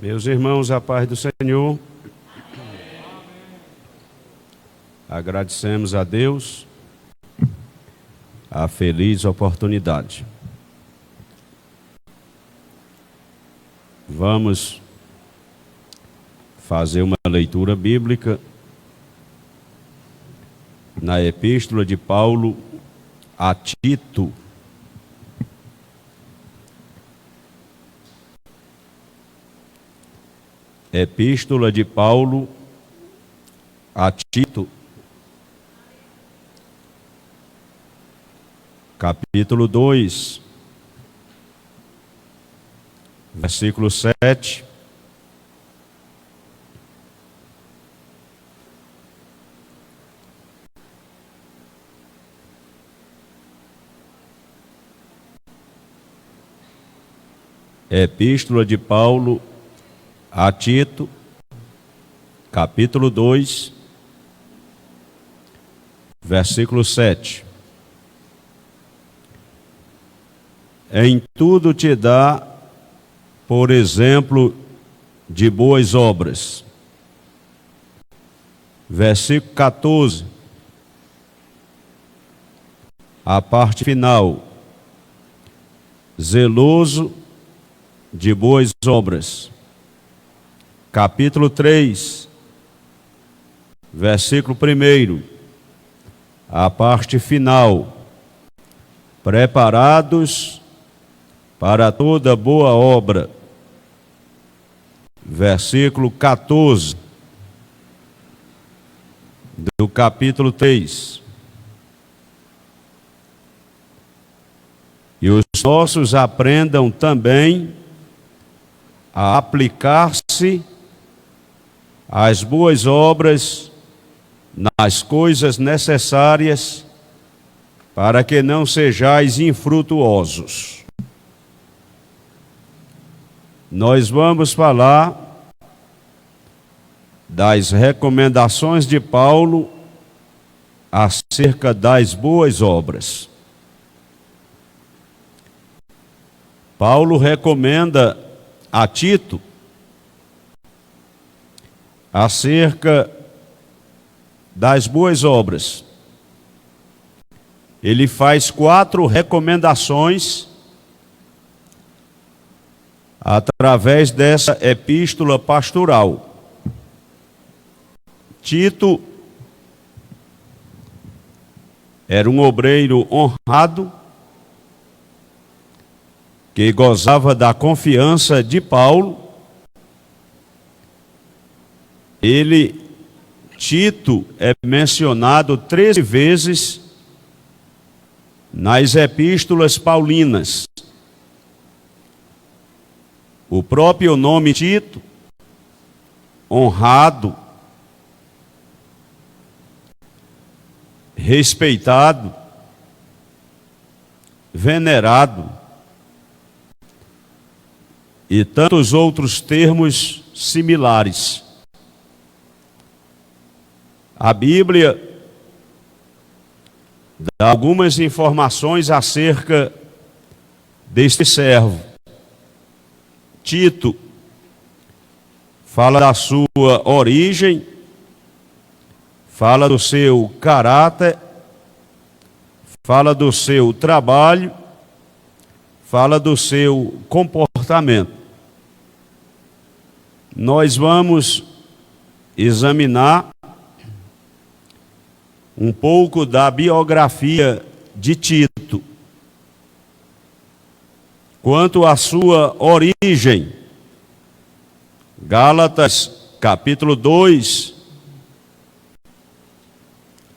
Meus irmãos, a paz do Senhor. Agradecemos a Deus a feliz oportunidade. Vamos fazer uma leitura bíblica na Epístola de Paulo a Tito. Epístola de Paulo a Tito, capítulo 2, versículo 7. Epístola de Paulo a Tito, capítulo 2, versículo 7. Em tudo te dá, por exemplo, de boas obras. Versículo 14, a parte final. Zeloso de boas obras. Capítulo 3, versículo 1, a parte final. Preparados para toda boa obra. Versículo 14, do capítulo 3. E os nossos aprendam também a aplicar-se às boas obras nas coisas necessárias, para que não sejais infrutuosos. Nós vamos falar das recomendações de Paulo acerca das boas obras. Paulo recomenda a Tito acerca das boas obras. Ele faz 4 recomendações através dessa epístola pastoral. Tito era um obreiro honrado, que gozava da confiança de Paulo. Tito é mencionado 13 vezes nas epístolas paulinas. O próprio nome Tito, honrado, respeitado, venerado, e tantos outros termos similares. A Bíblia dá algumas informações acerca deste servo. Tito fala da sua origem, fala do seu caráter, fala do seu trabalho, fala do seu comportamento. Nós vamos examinar um pouco da biografia de Tito. Quanto à sua origem, Gálatas, capítulo 2,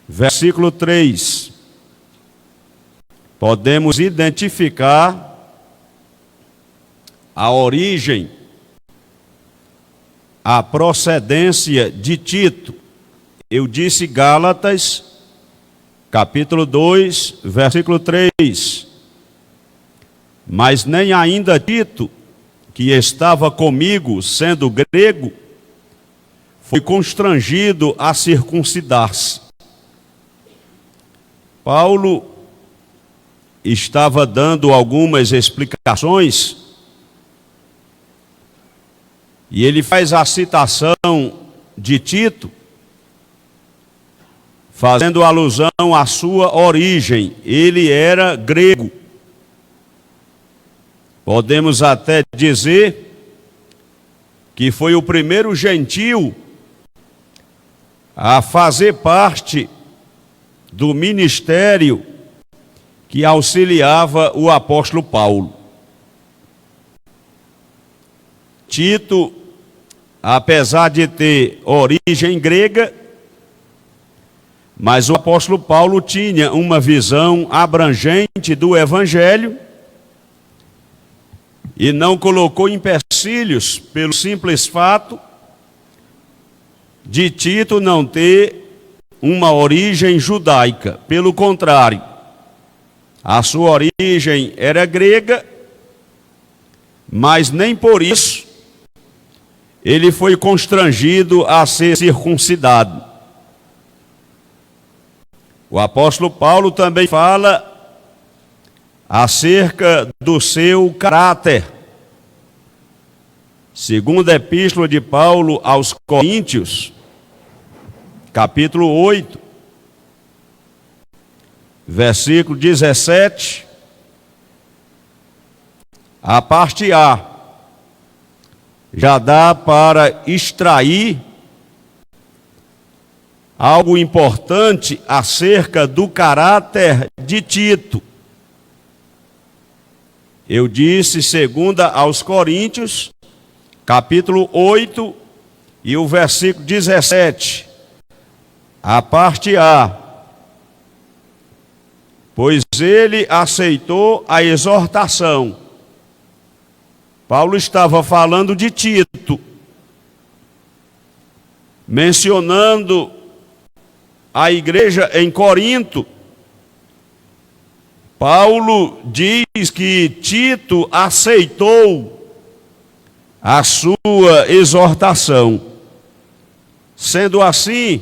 versículo 3, podemos identificar a origem, a procedência de Tito. Eu disse Gálatas, capítulo 2, versículo 3. Mas nem ainda Tito, que estava comigo, sendo grego, foi constrangido a circuncidar-se. Paulo estava dando algumas explicações E ele faz a citação de Tito, fazendo alusão à sua origem. Ele era grego. Podemos até dizer que foi o primeiro gentil a fazer parte do ministério que auxiliava o apóstolo Paulo. Tito, apesar de ter origem grega, mas o apóstolo Paulo tinha uma visão abrangente do Evangelho e não colocou empecilhos pelo simples fato de Tito não ter uma origem judaica. Pelo contrário, a sua origem era grega, mas nem por isso ele foi constrangido a ser circuncidado. O apóstolo Paulo também fala acerca do seu caráter. Segunda epístola de Paulo aos Coríntios, capítulo 8, versículo 17, a parte A, já dá para extrair algo importante acerca do caráter de Tito. Eu disse, segunda aos Coríntios, capítulo 8 e o versículo 17, a parte A. Pois ele aceitou a exortação. Paulo estava falando de Tito, mencionando a igreja em Corinto. Paulo diz que Tito aceitou a sua exortação. Sendo assim,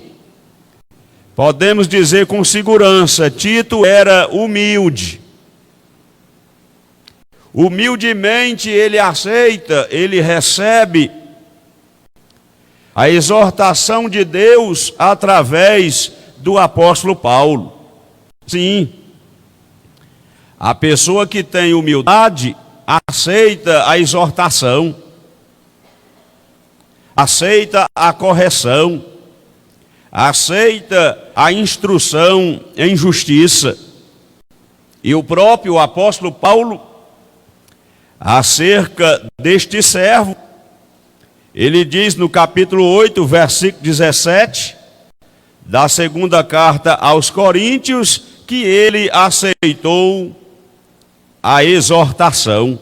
podemos dizer com segurança, Tito era humilde. Humildemente ele aceita, ele recebe a exortação de Deus através do apóstolo Paulo. Sim, a pessoa que tem humildade aceita a exortação, aceita a correção, aceita a instrução em justiça. E o próprio apóstolo Paulo, acerca deste servo, ele diz no capítulo 8, versículo 17, da segunda carta aos Coríntios, que ele aceitou a exortação.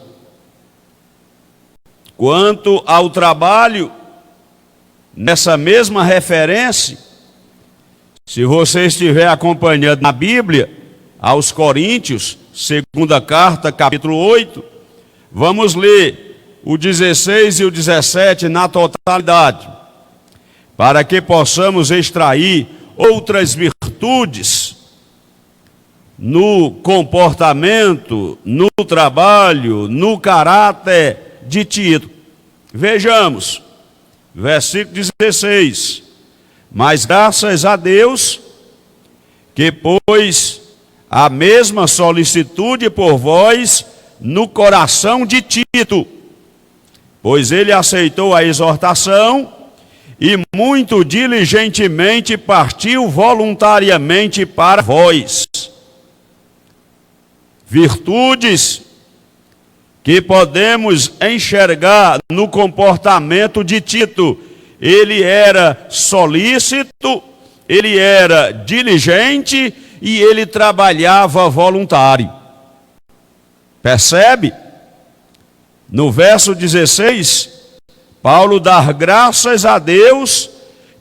Quanto ao trabalho, nessa mesma referência, se você estiver acompanhando na Bíblia, aos Coríntios, segunda carta, capítulo 8, vamos ler o 16 e o 17 na totalidade, para que possamos extrair outras virtudes no comportamento, no trabalho, no caráter de Tito. Vejamos, versículo 16. Mas graças a Deus, que pôs a mesma solicitude por vós no coração de Tito, pois ele aceitou a exortação e muito diligentemente partiu voluntariamente para vós. Virtudes que podemos enxergar no comportamento de Tito. Ele era solícito, ele era diligente e ele trabalhava voluntário. Percebe? No verso 16, Paulo dá graças a Deus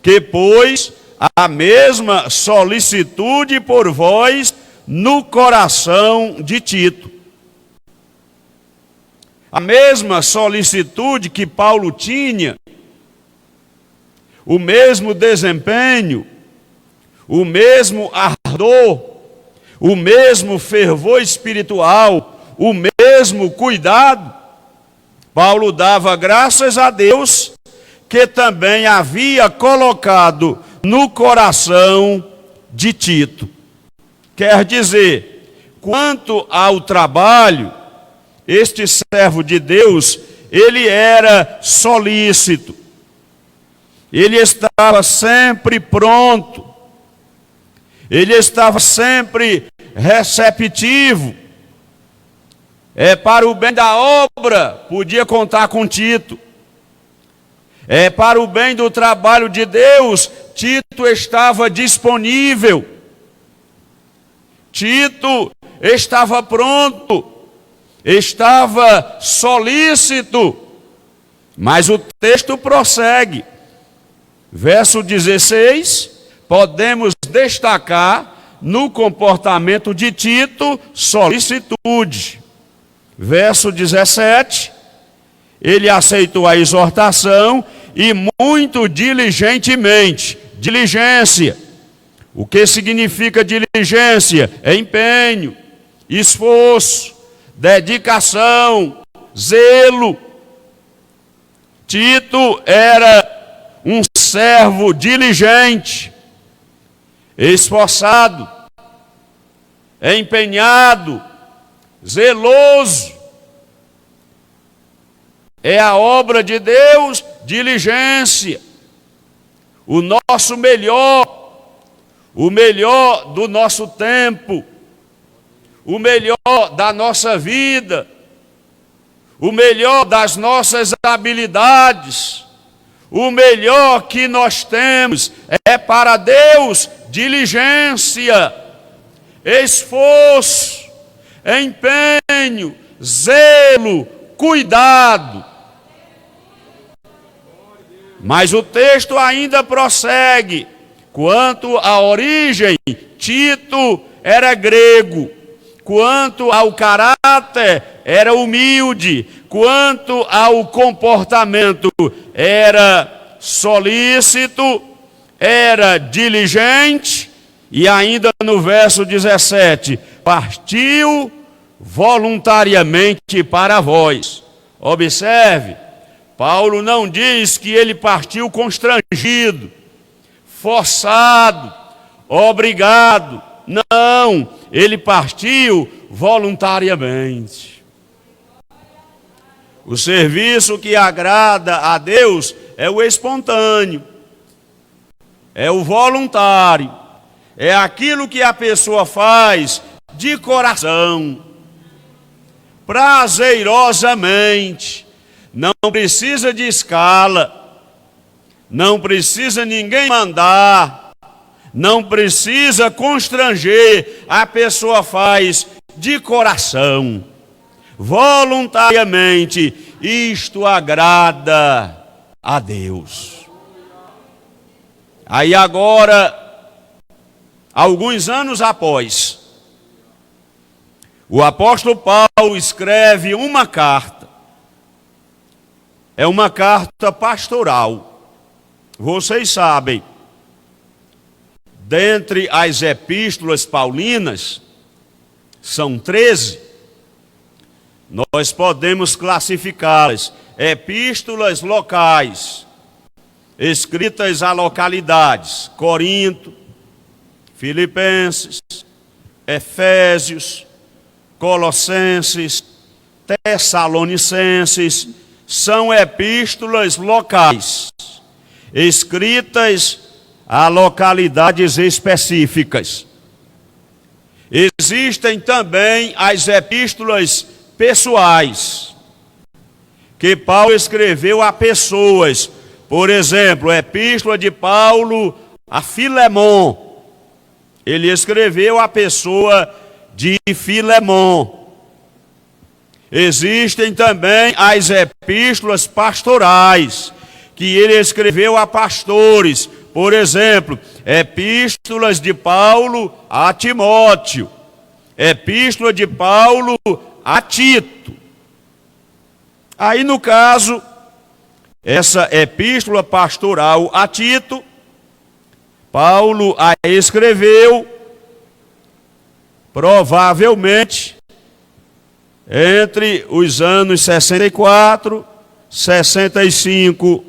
que pôs a mesma solicitude por vós no coração de Tito. A mesma solicitude que Paulo tinha, o mesmo desempenho, o mesmo ardor, o mesmo fervor espiritual, o mesmo cuidado, Paulo dava graças a Deus que também havia colocado no coração de Tito. Quer dizer, quanto ao trabalho, este servo de Deus, ele era solícito, ele estava sempre pronto, ele estava sempre receptivo. Para o bem da obra, podia contar com Tito. Para o bem do trabalho de Deus, Tito estava disponível. Tito estava pronto, estava solícito. Mas o texto prossegue. Verso 16, podemos destacar no comportamento de Tito solicitude. Verso 17, ele aceitou a exortação e muito diligentemente, diligência. O que significa diligência? É empenho, esforço, dedicação, zelo. Tito era um servo diligente, esforçado, empenhado, zeloso. É a obra de Deus, diligência. O nosso melhor, o melhor do nosso tempo, o melhor da nossa vida, o melhor das nossas habilidades, o melhor que nós temos é para Deus, diligência, esforço, empenho, zelo, cuidado. Mas o texto ainda prossegue. Quanto à origem, Tito era grego. Quanto ao caráter, era humilde. Quanto ao comportamento, era solícito, era diligente. E ainda no verso 17, partiu voluntariamente para vós. Observe, Paulo não diz que ele partiu constrangido, forçado, obrigado. Não, ele partiu voluntariamente. O serviço que agrada a Deus é o espontâneo, é o voluntário, é aquilo que a pessoa faz de coração, prazerosamente, não precisa de escala, não precisa ninguém mandar, não precisa constranger, a pessoa faz de coração, voluntariamente. Isto agrada a Deus. Aí agora, alguns anos após, o apóstolo Paulo escreve uma carta. É uma carta pastoral. Vocês sabem, dentre as epístolas paulinas, são 13, nós podemos classificá-las. Epístolas locais, escritas a localidades: Corinto, Filipenses, Efésios, Colossenses, Tessalonicenses. São epístolas locais, escritas a localidades específicas. Existem também as epístolas pessoais, que Paulo escreveu a pessoas. Por exemplo, a epístola de Paulo a Filemon. Ele escreveu a pessoa de Filemon. Existem também as epístolas pastorais, que ele escreveu a pastores. Por exemplo, epístolas de Paulo a Timóteo, epístola de Paulo a Tito. Aí, no caso, essa epístola pastoral a Tito, Paulo a escreveu, provavelmente, entre os anos 64, 65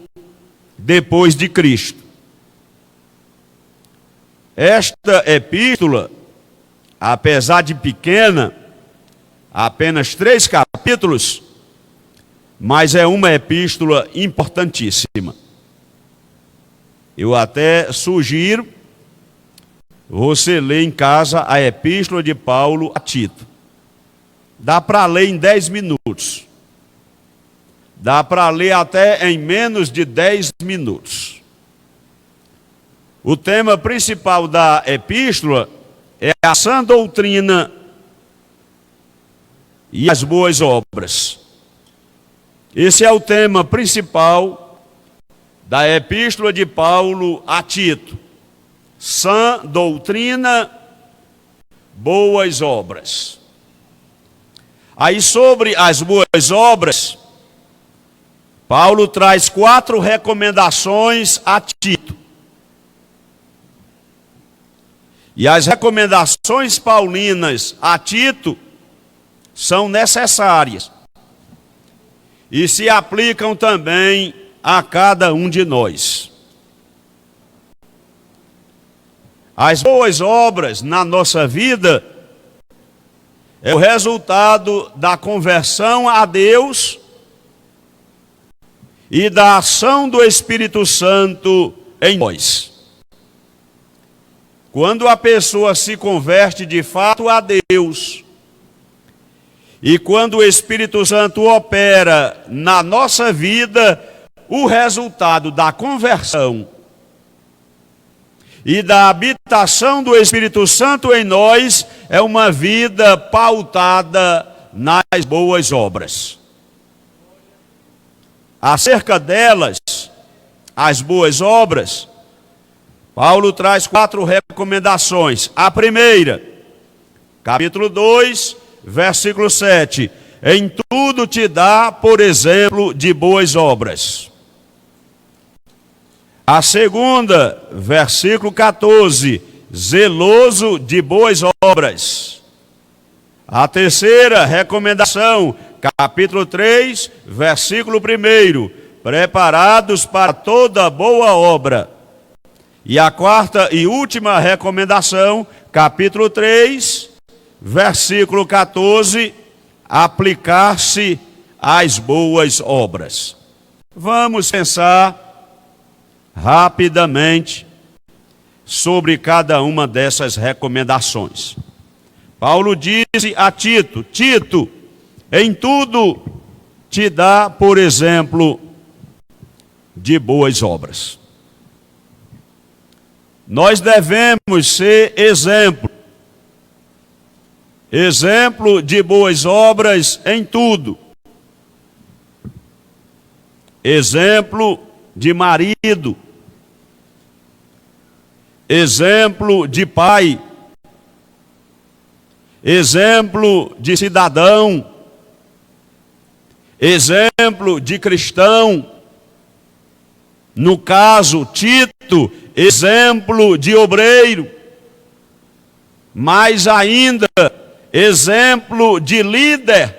depois de Cristo. Esta epístola, apesar de pequena, apenas 3 capítulos, mas é uma epístola importantíssima. Eu até sugiro você ler em casa a epístola de Paulo a Tito. Dá para ler em 10 minutos. Dá para ler até em menos de 10 minutos. O tema principal da epístola é a sã doutrina e as boas obras. Esse é o tema principal da epístola de Paulo a Tito. Sã doutrina, boas obras. Aí sobre as boas obras, Paulo traz 4 recomendações a Tito. E as recomendações paulinas a Tito são necessárias e se aplicam também a cada um de nós. As boas obras na nossa vida é o resultado da conversão a Deus e da ação do Espírito Santo em nós. Quando a pessoa se converte de fato a Deus, e quando o Espírito Santo opera na nossa vida, o resultado da conversão e da habitação do Espírito Santo em nós é uma vida pautada nas boas obras. Acerca delas, as boas obras, Paulo traz 4 recomendações. A primeira, capítulo 2, versículo 7. Em tudo te dá, por exemplo, de boas obras. A segunda, versículo 14. Zeloso de boas obras. A terceira recomendação, capítulo 3, versículo 1. Preparados para toda boa obra. E a quarta e última recomendação, capítulo 3, versículo 14, aplicar-se às boas obras. Vamos pensar rapidamente sobre cada uma dessas recomendações. Paulo disse a Tito: Tito, em tudo te dá, por exemplo, de boas obras. Nós devemos ser exemplo de boas obras em tudo. Exemplo de marido, exemplo de pai, exemplo de cidadão, exemplo de cristão. No caso, Tito, exemplo de obreiro, mais ainda, exemplo de líder.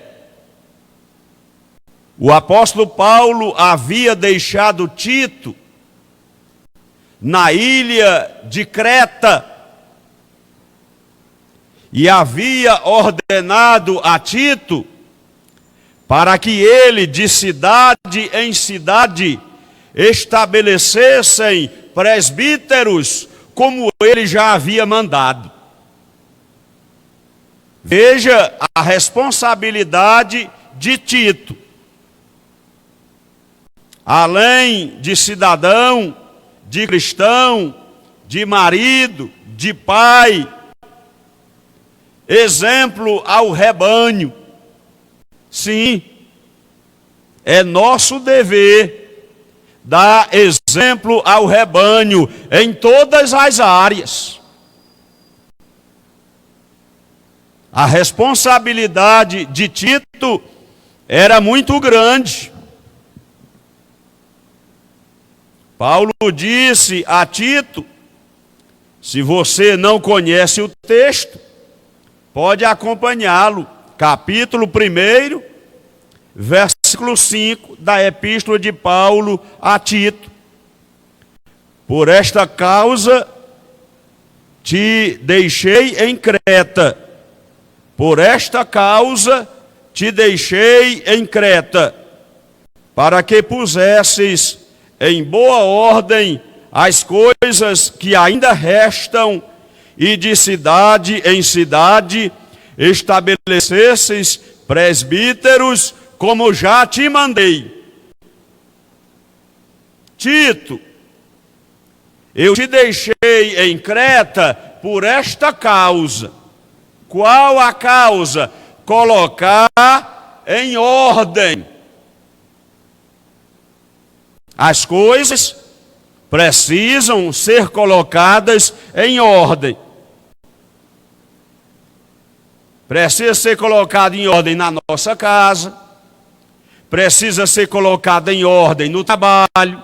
O apóstolo Paulo havia deixado Tito na ilha de Creta e havia ordenado a Tito para que ele, de cidade em cidade, estabelecessem presbíteros, como ele já havia mandado. Veja a responsabilidade de Tito. Além de cidadão, de cristão, de marido, de pai, exemplo ao rebanho. Sim, é nosso dever dar exemplo ao rebanho em todas as áreas. A responsabilidade de Tito era muito grande. Paulo disse a Tito, se você não conhece o texto, pode acompanhá-lo, capítulo 1, versículo 5 da epístola de Paulo a Tito. Por esta causa te deixei em Creta. Por esta causa te deixei em Creta, para que pusesses em boa ordem as coisas que ainda restam, e de cidade em cidade estabelecesses presbíteros, como já te mandei. Tito, eu te deixei em Creta por esta causa. Qual a causa? Colocar em ordem. As coisas precisam ser colocadas em ordem. Precisa ser colocado em ordem na nossa casa, precisa ser colocado em ordem no trabalho,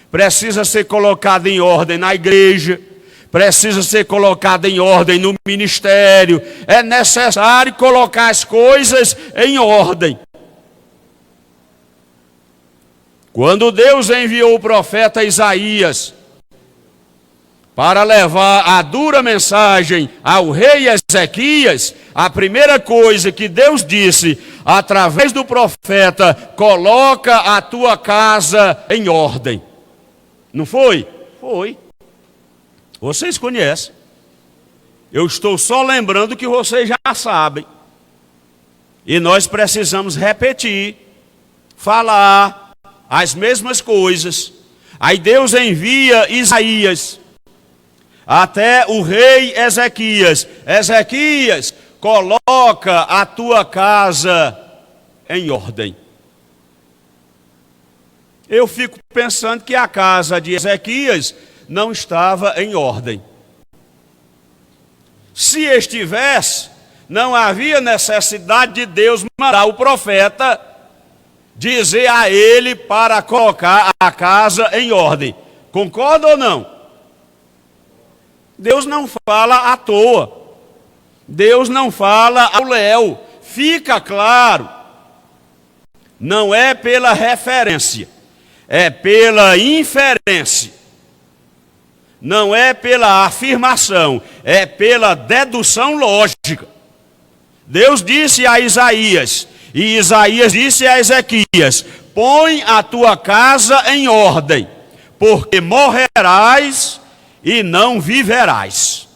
precisa ser colocado em ordem na igreja, precisa ser colocado em ordem no ministério. É necessário colocar as coisas em ordem. Quando Deus enviou o profeta Isaías para levar a dura mensagem ao rei Ezequias, a primeira coisa que Deus disse através do profeta: coloca a tua casa em ordem. Não foi? Foi. Vocês conhecem. Eu estou só lembrando que vocês já sabem. E nós precisamos repetir, falar as mesmas coisas. Aí Deus envia Isaías até o rei Ezequias. Ezequias, coloca a tua casa em ordem. Eu fico pensando que a casa de Ezequias não estava em ordem. Se estivesse, não havia necessidade de Deus mandar o profeta dizer a ele para colocar a casa em ordem. Concorda ou não? Deus não fala à toa. Deus não fala ao léu. Fica claro. Não é pela referência, é pela inferência. Não é pela afirmação, é pela dedução lógica. Deus disse a Isaías, e Isaías disse a Ezequias: põe a tua casa em ordem, porque morrerás e não viverás.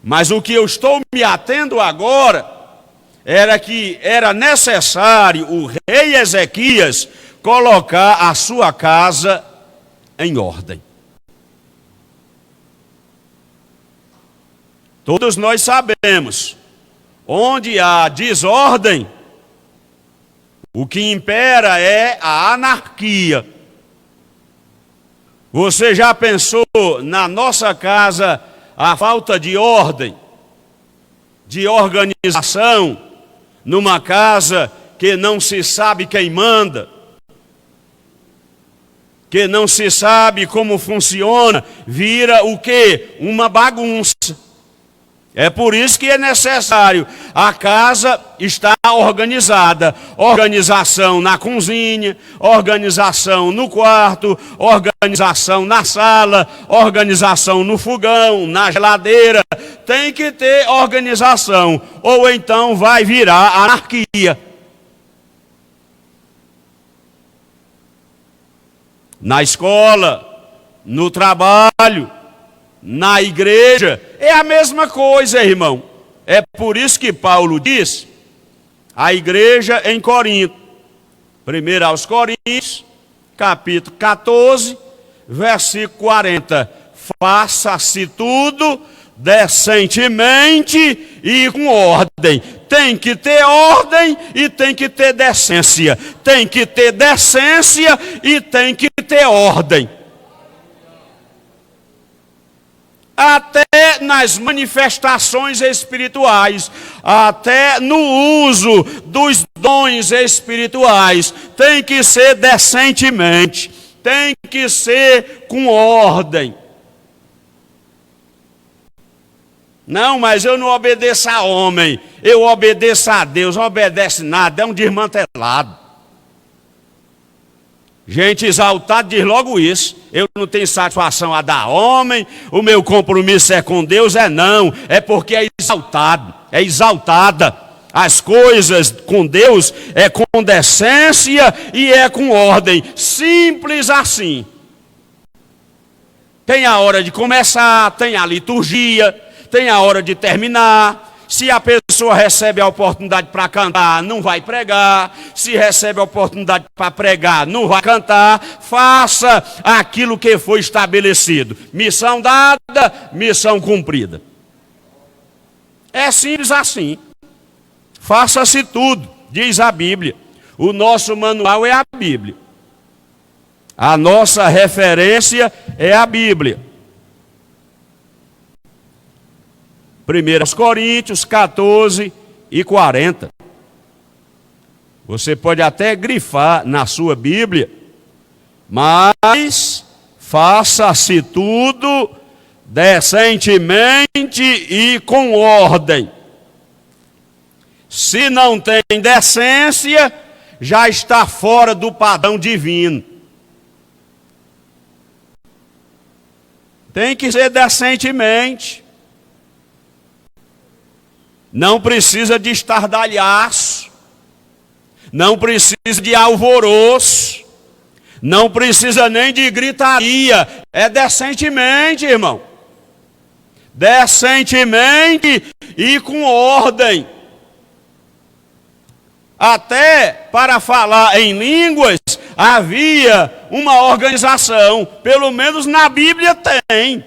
Mas o que eu estou me atendo agora era que era necessário o rei Ezequias colocar a sua casa em ordem. Todos nós sabemos, onde há desordem, o que impera é a anarquia. Você já pensou na nossa casa a falta de ordem, de organização, numa casa que não se sabe quem manda, que não se sabe como funciona, vira o quê? Uma bagunça. É por isso que é necessário a casa estar organizada. Organização na cozinha, organização no quarto, organização na sala, organização no fogão, na geladeira. Tem que ter organização, ou então vai virar anarquia. Na escola, no trabalho, na igreja, é a mesma coisa, irmão. É por isso que Paulo diz, a igreja em Corinto, 1 aos Coríntios, capítulo 14, versículo 40, faça-se tudo decentemente e com ordem. Tem que ter ordem e tem que ter decência. Tem que ter decência e tem que ter ordem. Até nas manifestações espirituais, até no uso dos dons espirituais, tem que ser decentemente, tem que ser com ordem. Não, mas eu não obedeço a homem, eu obedeço a Deus. Não obedece nada, é um desmantelado. Gente exaltada diz logo isso. Eu não tenho satisfação a dar homem, o meu compromisso é com Deus, não. É porque é exaltado, é exaltada. As coisas com Deus é com decência e é com ordem. Simples assim. Tem a hora de começar, tem a liturgia, tem a hora de terminar. Se a pessoa recebe a oportunidade para cantar, não vai pregar. Se recebe a oportunidade para pregar, não vai cantar. Faça aquilo que foi estabelecido. Missão dada, missão cumprida. É simples assim. Faça-se tudo, diz a Bíblia. O nosso manual é a Bíblia. A nossa referência é a Bíblia. 1 Coríntios 14 e 40. Você pode até grifar na sua Bíblia, mas faça-se tudo decentemente e com ordem. Se não tem decência, já está fora do padrão divino. Tem que ser decentemente. Não precisa de estardalhaço, não precisa de alvoroço, não precisa nem de gritaria, é decentemente, irmão. Decentemente e com ordem. Até para falar em línguas havia uma organização, pelo menos na Bíblia tem.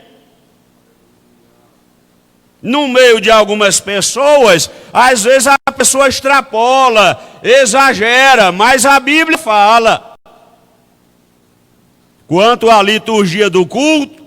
No meio de algumas pessoas, às vezes a pessoa extrapola, exagera, mas a Bíblia fala. Quanto à liturgia do culto,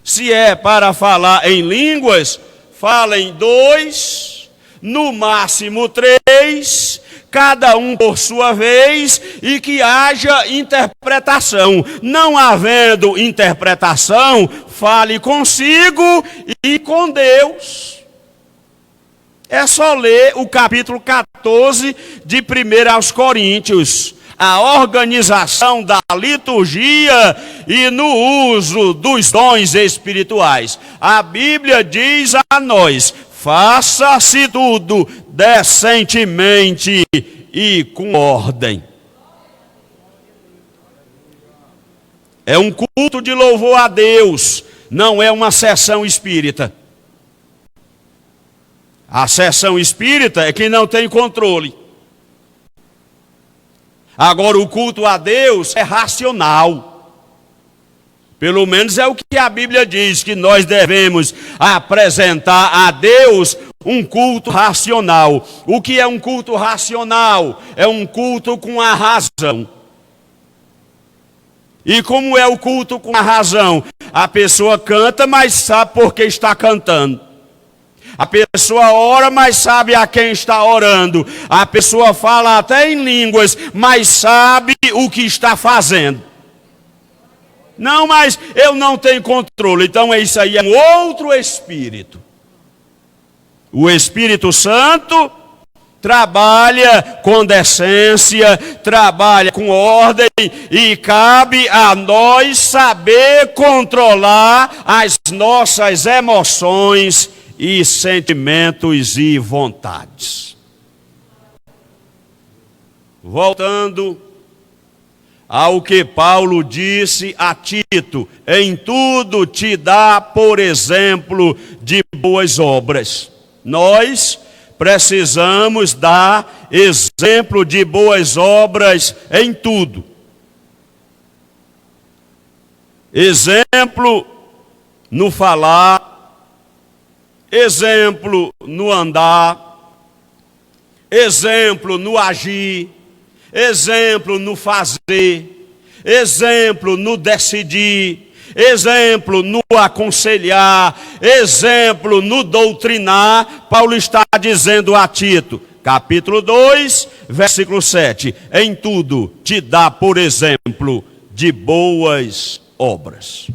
se é para falar em línguas, falem 2, no máximo 3, cada um por sua vez, e que haja interpretação. Não havendo interpretação, fale consigo e com Deus. É só ler o capítulo 14 de 1 aos Coríntios. A organização da liturgia e no uso dos dons espirituais. A Bíblia diz a nós: faça-se tudo decentemente e com ordem. É um culto de louvor a Deus, não é uma sessão espírita. A sessão espírita é quem não tem controle. Agora, o culto a Deus é racional. Pelo menos é o que a Bíblia diz, que nós devemos apresentar a Deus um culto racional. O que é um culto racional? É um culto com a razão. E como é o culto com a razão? A pessoa canta, mas sabe por que está cantando. A pessoa ora, mas sabe a quem está orando. A pessoa fala até em línguas, mas sabe o que está fazendo. Não, mas eu não tenho controle. Então isso aí é um outro espírito. O Espírito Santo trabalha com decência, trabalha com ordem, e cabe a nós saber controlar as nossas emoções e sentimentos e vontades. Voltando ao que Paulo disse a Tito: em tudo te dá por exemplo de boas obras. Nós precisamos dar exemplo de boas obras em tudo. Exemplo no falar, exemplo no andar, exemplo no agir, exemplo no fazer, exemplo no decidir, exemplo no aconselhar, exemplo no doutrinar. Paulo está dizendo a Tito, capítulo 2, versículo 7, em tudo te dá por exemplo de boas obras.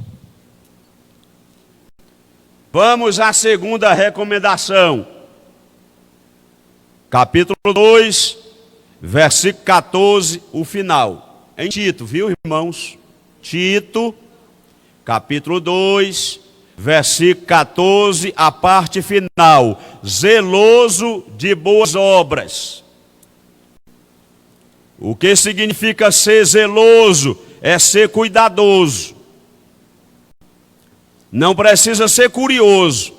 Vamos à segunda recomendação. Capítulo 2, versículo 14, o final. em Tito, viu, irmãos? Tito, capítulo 2, versículo 14, a parte final. Zeloso de boas obras. O que significa ser zeloso? É ser cuidadoso. Não precisa ser curioso,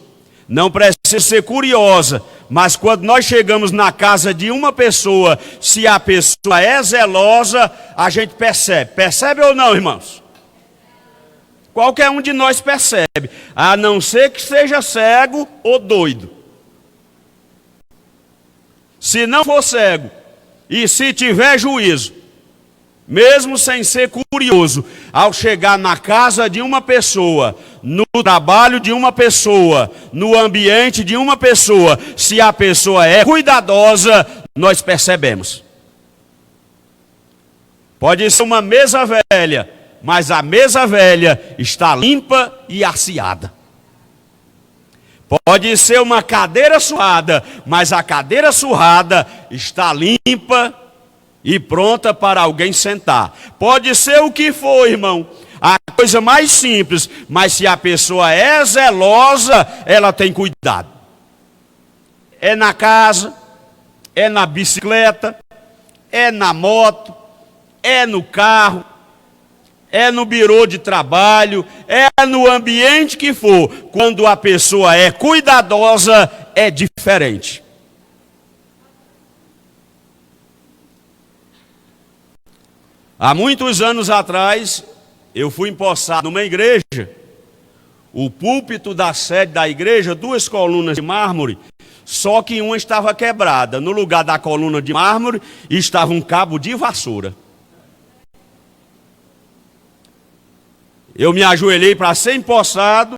não precisa ser curiosa, mas quando nós chegamos na casa de uma pessoa, se a pessoa é zelosa, a gente percebe. Percebe ou não, irmãos? Qualquer um de nós percebe, a não ser que seja cego ou doido. Se não for cego e se tiver juízo, mesmo sem ser curioso, ao chegar na casa de uma pessoa, no trabalho de uma pessoa, no ambiente de uma pessoa, se a pessoa é cuidadosa, nós percebemos. Pode ser uma mesa velha, mas a mesa velha está limpa e asseada. Pode ser uma cadeira surrada, mas a cadeira surrada está limpa e pronta para alguém sentar. Pode ser o que for, irmão, a coisa mais simples, mas se a pessoa é zelosa, ela tem cuidado. É na casa, é na bicicleta, é na moto, é no carro, é no birô de trabalho, é no ambiente que for. Quando a pessoa é cuidadosa, é diferente. Há muitos anos atrás, eu fui empossado numa igreja, o púlpito da sede da igreja, 2 colunas de mármore, só que uma estava quebrada. No lugar da coluna de mármore, estava um cabo de vassoura. Eu me ajoelhei para ser empossado,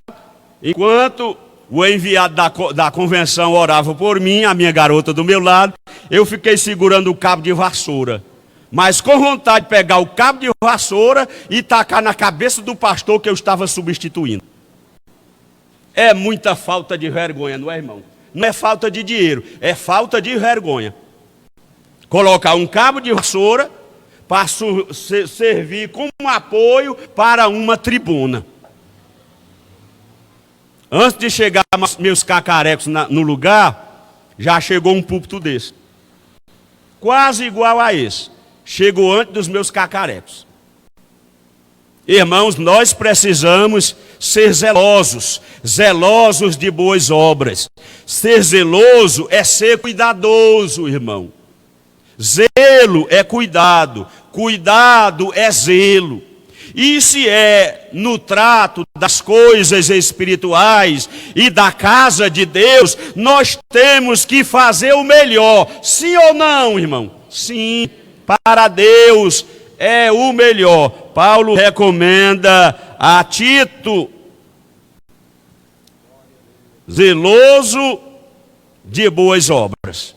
enquanto o enviado da convenção orava por mim, a minha garota do meu lado, eu fiquei segurando o cabo de vassoura. Mas com vontade de pegar o cabo de vassoura e tacar na cabeça do pastor que eu estava substituindo. É muita falta de vergonha, não é, irmão? Não é falta de dinheiro, é falta de vergonha. Colocar um cabo de vassoura para servir como apoio para uma tribuna. Antes de chegar meus cacarecos no lugar, já chegou um púlpito desse. Quase igual a esse. Chegou antes dos meus cacarecos. Irmãos, nós precisamos ser zelosos, zelosos de boas obras. Ser zeloso é ser cuidadoso, irmão. Zelo é cuidado, cuidado é zelo. E se é no trato das coisas espirituais e da casa de Deus, nós temos que fazer o melhor. Sim ou não, irmão? Sim. Para Deus é o melhor. Paulo recomenda a Tito, zeloso de boas obras.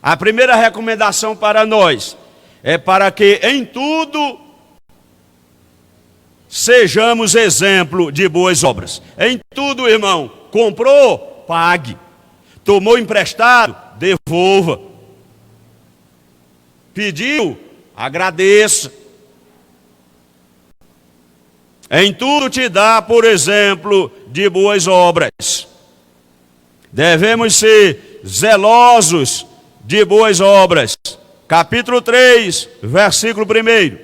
A primeira recomendação para nós é para que em tudo sejamos exemplo de boas obras. Em tudo, irmão, comprou, pague. Tomou emprestado, devolva. Pediu, agradeça. Em tudo te dá, por exemplo, de boas obras. Devemos ser zelosos de boas obras. Capítulo 3, versículo 1.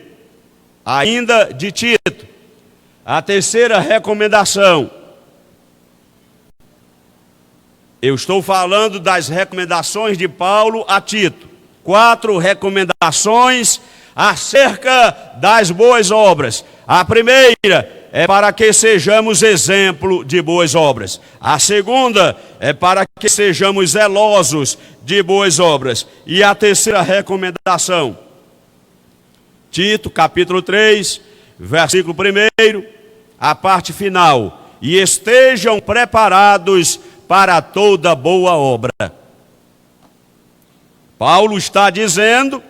Ainda de Tito. A terceira recomendação. Eu estou falando das recomendações de Paulo a Tito. 4 recomendações acerca das boas obras. A primeira é para que sejamos exemplo de boas obras. A segunda é para que sejamos zelosos de boas obras. E a terceira recomendação, Tito, capítulo 3, versículo 1, a parte final. E estejam preparados para toda boa obra. Paulo está dizendo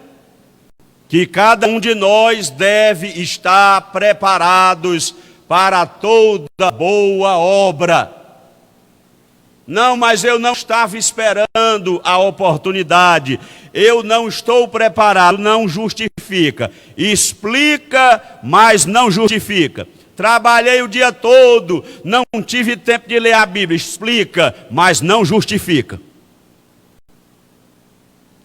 que cada um de nós deve estar preparados para toda boa obra. Não, mas eu não estava esperando a oportunidade. Eu não estou preparado. Não justifica. Explica, mas não justifica. Trabalhei o dia todo, não tive tempo de ler a Bíblia. Explica, mas não justifica.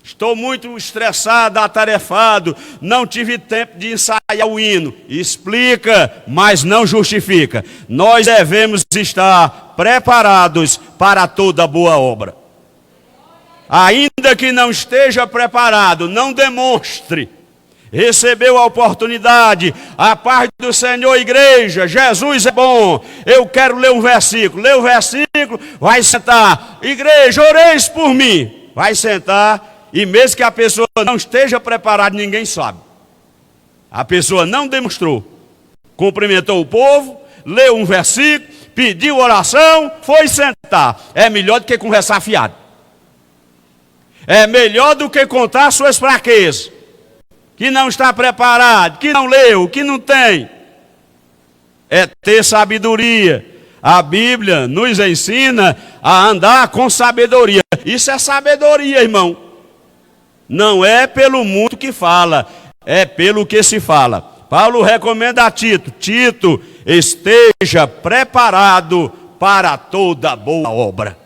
Estou muito estressado, atarefado, não tive tempo de ensaiar o hino. Explica, mas não justifica. Nós devemos estar preparados para toda boa obra. Ainda que não esteja preparado, não demonstre. Recebeu a oportunidade, a paz do Senhor, igreja, Jesus é bom. Eu quero ler um versículo. Lê o versículo, vai sentar. Igreja, oreis por mim. Vai sentar, e mesmo que a pessoa não esteja preparada, ninguém sabe. A pessoa não demonstrou. Cumprimentou o povo, leu um versículo, pediu oração, foi sentar. É melhor do que conversar fiado. É melhor do que contar suas fraquezas. Que não está preparado, que não leu, que não tem. É ter sabedoria. A Bíblia nos ensina a andar com sabedoria. Isso é sabedoria, irmão. Não é pelo muito que fala, é pelo que se fala. Paulo recomenda a Tito: Tito, esteja preparado para toda boa obra.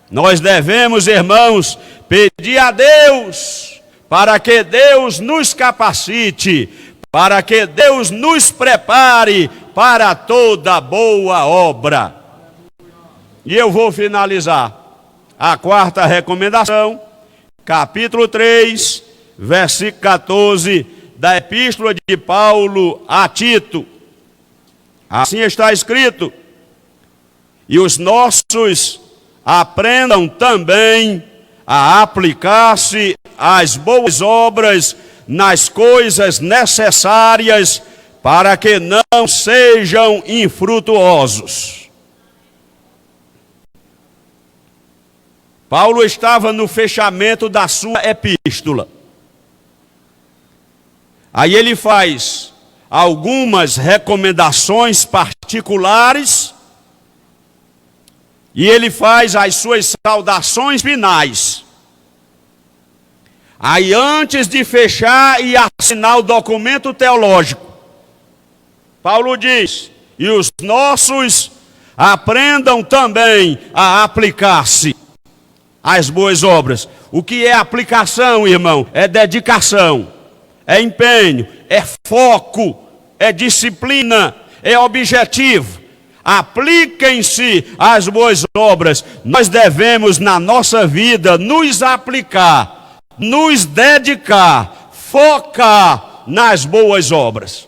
Nós devemos, irmãos, pedir a Deus para que Deus nos capacite, para que Deus nos prepare para toda boa obra. E eu vou finalizar a quarta recomendação, capítulo 3, versículo 14, da epístola de Paulo a Tito. Assim está escrito: e os nossos aprendam também a aplicar-se às boas obras nas coisas necessárias, para que não sejam infrutuosos. Paulo estava no fechamento da sua epístola. Aí ele faz algumas recomendações particulares e ele faz as suas saudações finais. Aí, antes de fechar e assinar o documento teológico, Paulo diz: e os nossos aprendam também a aplicar-se às boas obras. O que é aplicação, irmão? É dedicação, é empenho, é foco, é disciplina, é objetivo. Apliquem-se às boas obras. Nós devemos, na nossa vida, nos aplicar, nos dedicar, focar nas boas obras.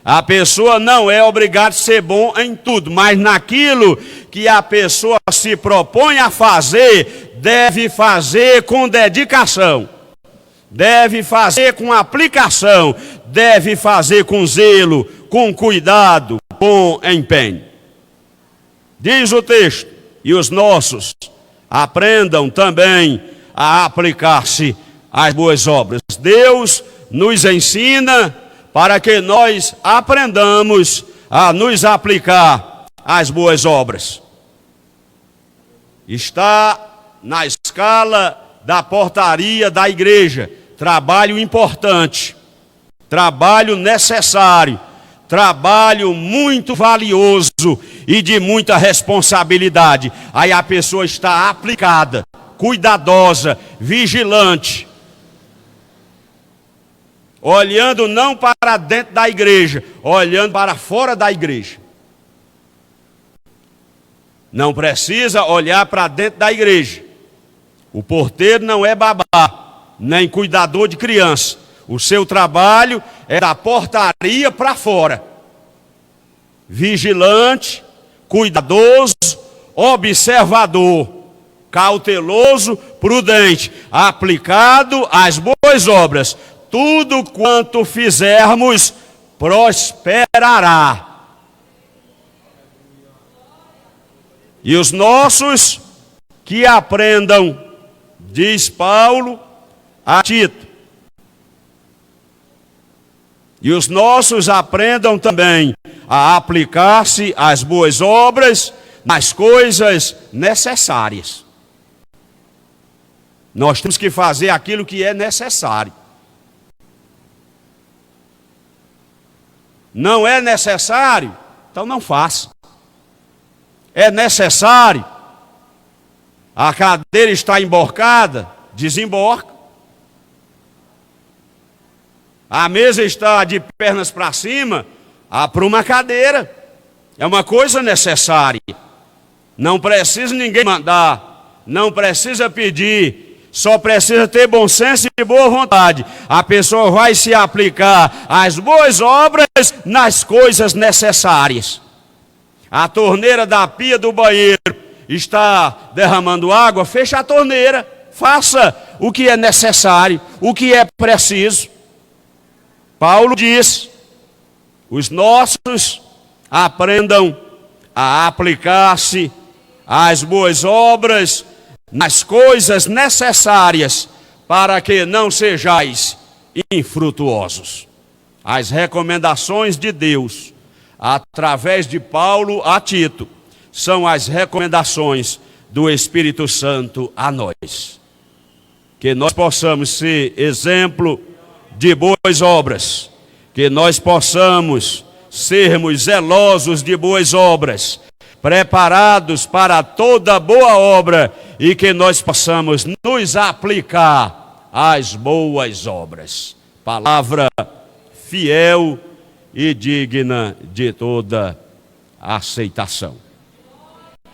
A pessoa não é obrigada a ser bom em tudo, mas naquilo que a pessoa se propõe a fazer, deve fazer com dedicação, deve fazer com aplicação, deve fazer com zelo, com cuidado, com empenho. Diz o texto: e os nossos aprendam também a aplicar-se às boas obras. Deus nos ensina para que nós aprendamos a nos aplicar às boas obras. Está na escala da portaria da igreja. Trabalho importante, trabalho necessário, trabalho muito valioso e de muita responsabilidade. Aí a pessoa está aplicada, cuidadosa, vigilante, olhando não para dentro da igreja, olhando para fora da igreja. Não precisa olhar para dentro da igreja. O porteiro não é babá, nem cuidador de criança. O seu trabalho é da portaria para fora. Vigilante, cuidadoso, observador, cauteloso, prudente, aplicado às boas obras. Tudo quanto fizermos prosperará. E os nossos que aprendam, diz Paulo a Tito, e os nossos aprendam também a aplicar-se às boas obras nas coisas necessárias. Nós temos que fazer aquilo que é necessário. Não é necessário? Então não faça. É necessário? A cadeira está emborcada? Desemborca. A mesa está de pernas para cima? Apruma a cadeira. É uma coisa necessária. Não precisa ninguém mandar. Não precisa pedir. Só precisa ter bom senso e boa vontade. A pessoa vai se aplicar às boas obras nas coisas necessárias. A torneira da pia do banheiro está derramando água, fecha a torneira. Faça o que é necessário, o que é preciso. Paulo diz: os nossos aprendam a aplicar-se às boas obras nas coisas necessárias, para que não sejais infrutuosos. As recomendações de Deus, através de Paulo a Tito, são as recomendações do Espírito Santo a nós. Que nós possamos ser exemplo de boas obras, que nós possamos sermos zelosos de boas obras, preparados para toda boa obra, e que nós possamos nos aplicar às boas obras. Palavra fiel e digna de toda aceitação.